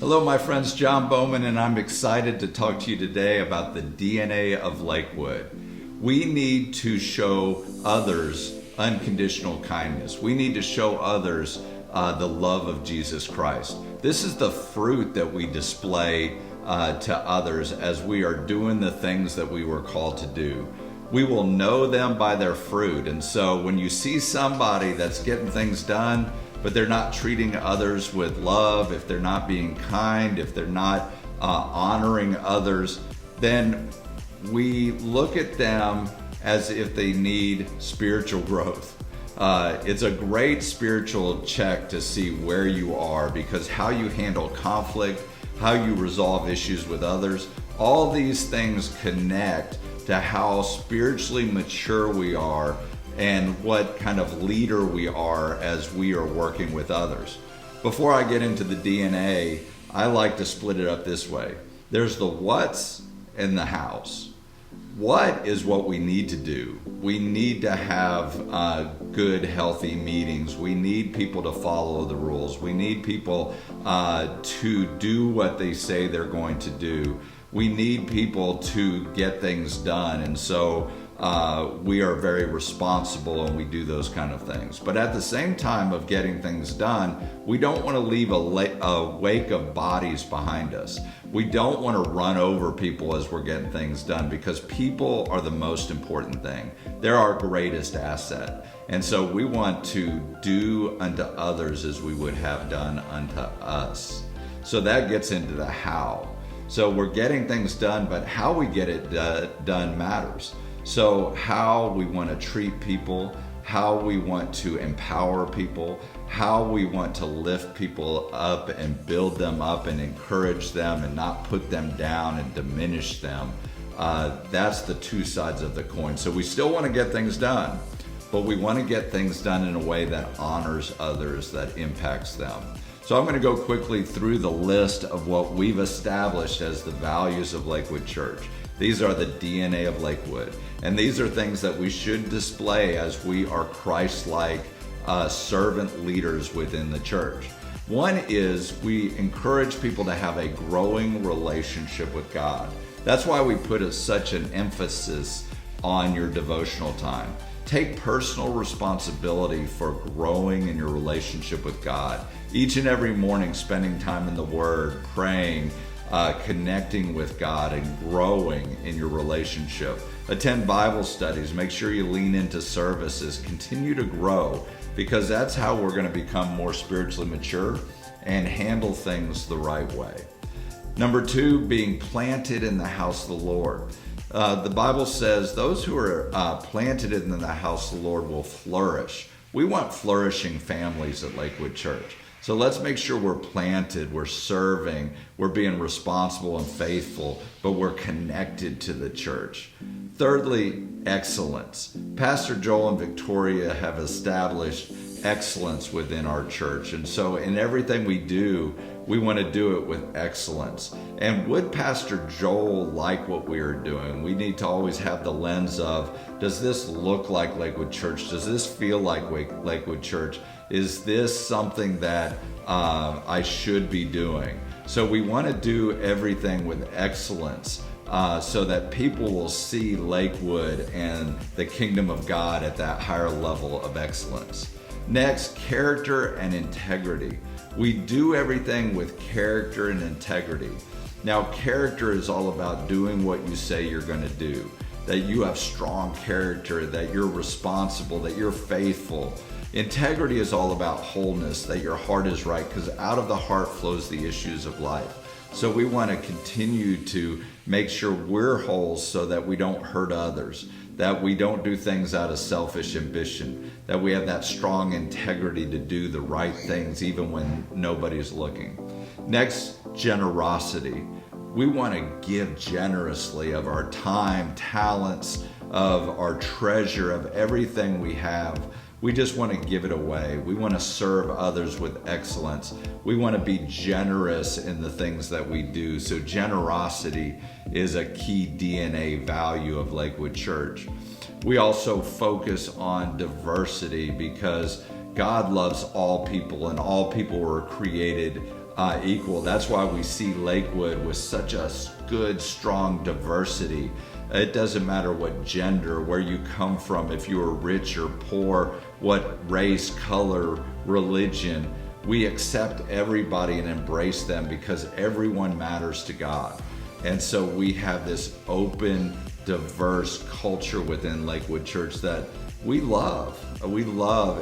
Hello, my friends, John Bowman, and I'm excited to talk to you today about the DNA of Lakewood. We need to show others unconditional kindness. We need to show others the love of Jesus Christ. This is the fruit that we display to others as we are doing the things that we were called to do. We will know them by their fruit. And so when you see somebody that's getting things done, but they're not treating others with love, if they're not being kind, if they're not honoring others, then we look at them as if they need spiritual growth. It's a great spiritual check to see where you are, because how you handle conflict, how you resolve issues with others, all these things connect to how spiritually mature we are and what kind of leader we are as we are working with others. Before I get into the DNA, I like to split it up this way. There's the what's and the how's. What is what we need to do? We need to have good, healthy meetings. We need people to follow the rules. We need people to do what they say they're going to do. We need people to get things done. And so we are very responsible and we do those kind of things. But at the same time of getting things done, we don't want to leave a wake of bodies behind us. We don't want to run over people as we're getting things done, because people are the most important thing. They're our greatest asset. And so we want to do unto others as we would have done unto us. So that gets into the how. So we're getting things done, but how we get it done matters. So how we want to treat people, how we want to empower people, how we want to lift people up and build them up and encourage them and not put them down and diminish them. That's the two sides of the coin. So we still want to get things done, but we want to get things done in a way that honors others, that impacts them. So I'm going to go quickly through the list of what we've established as the values of Lakewood Church. These are the DNA of Lakewood. And these are things that we should display as we are Christ-like servant leaders within the church. One is we encourage people to have a growing relationship with God. That's why we put such an emphasis on your devotional time. Take personal responsibility for growing in your relationship with God. Each and every morning, spending time in the Word, praying, connecting with God and growing in your relationship. Attend Bible studies. Make sure you lean into services. Continue to grow, because that's how we're going to become more spiritually mature and handle things the right way. Number two, being planted in the house of the Lord. The Bible says those who are planted in the house of the Lord will flourish. We want flourishing families at Lakewood Church. So let's make sure we're planted, we're serving, we're being responsible and faithful, but we're connected to the church. Thirdly, excellence. Pastor Joel and Victoria have established excellence within our church. And so in everything we do, we want to do it with excellence. And would Pastor Joel like what we are doing? We need to always have the lens of, does this look like Lakewood Church? Does this feel like Lakewood Church? Is this something that I should be doing? So we want to do everything with excellence so that people will see Lakewood and the kingdom of God at that higher level of excellence. Next, character and integrity. We do everything with character and integrity. Now, character is all about doing what you say you're going to do, that you have strong character, that you're responsible, that you're faithful. Integrity is all about wholeness, that your heart is right, because out of the heart flows the issues of life. So we want to continue to make sure we're whole so that we don't hurt others, that we don't do things out of selfish ambition, that we have that strong integrity to do the right things even when nobody's looking. Next, generosity. We want to give generously of our time, talents, of our treasure, of everything we have. We just want to give it away. We want to serve others with excellence. We want to be generous in the things that we do. So generosity is a key DNA value of Lakewood Church. We also focus on diversity because God loves all people, and all people were created equal. That's why we see Lakewood with such a good, strong diversity. It doesn't matter what gender, where you come from, if you are rich or poor, what race, color, religion. We accept everybody and embrace them because everyone matters to God. And so we have this open, diverse culture within Lakewood Church that we love.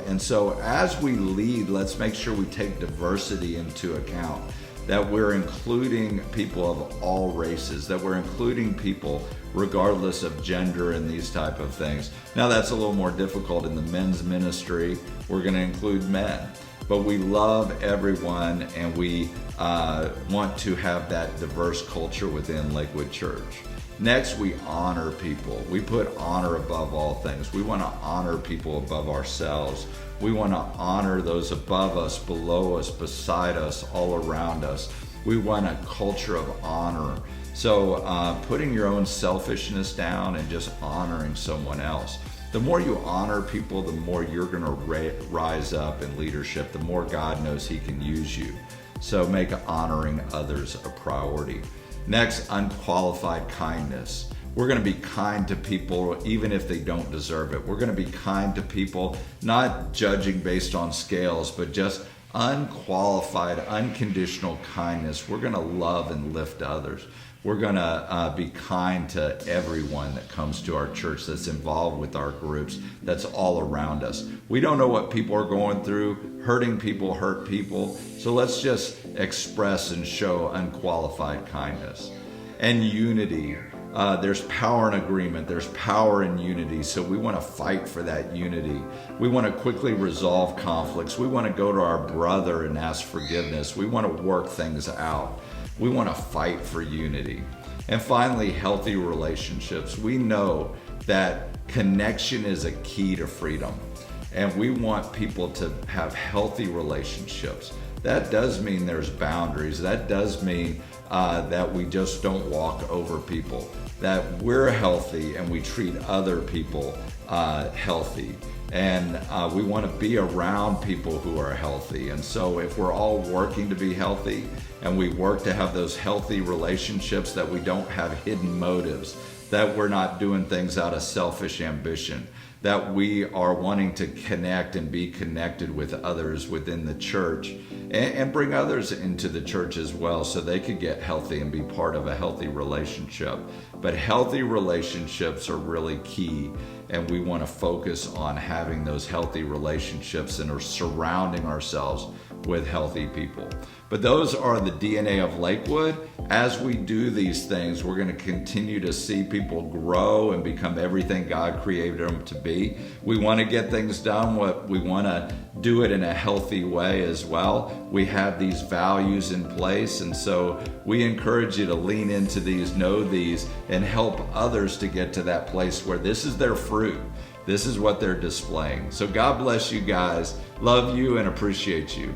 And so as we lead, let's make sure we take diversity into account, that we're including people of all races, that we're including people regardless of gender and these type of things. Now that's a little more difficult in the men's ministry. We're going to include men, but we love everyone, and we want to have that diverse culture within Lakewood Church. Next, we honor people. We put honor above all things. We want to honor people above ourselves. We want to honor those above us, below us, beside us, all around us. We want a culture of honor. So putting your own selfishness down and just honoring someone else. The more you honor people, the more you're going to rise up in leadership, the more God knows He can use you. So make honoring others a priority. Next, unqualified kindness. We're going to be kind to people even if they don't deserve it. We're going to be kind to people, not judging based on scales, but just unqualified, unconditional kindness. We're going to love and lift others. We're going to be kind to everyone that comes to our church, that's involved with our groups, that's all around us. We don't know what people are going through. Hurting people hurt people. So let's just express and show unqualified kindness. And unity. There's power in agreement. There's power in unity. So we want to fight for that unity. We want to quickly resolve conflicts. We want to go to our brother and ask forgiveness. We want to work things out. We want to fight for unity. And finally, healthy relationships. We know that connection is a key to freedom. And we want people to have healthy relationships. That does mean there's boundaries. That does mean that we just don't walk over people, that we're healthy and we treat other people healthy. And we want to be around people who are healthy. And so if we're all working to be healthy and we work to have those healthy relationships, that we don't have hidden motives, that we're not doing things out of selfish ambition, that we are wanting to connect and be connected with others within the church and bring others into the church as well so they could get healthy and be part of a healthy relationship. But healthy relationships are really key, and we want to focus on having those healthy relationships and are surrounding ourselves with healthy people. But those are the DNA of Lakewood. As we do these things, we're going to continue to see people grow and become everything God created them to be. We want to get things done. We want to do it in a healthy way as well. We have these values in place, and so we encourage you to lean into these, know these, and help others to get to that place where this is their fruit. This is what they're displaying. So God bless you guys. Love you and appreciate you.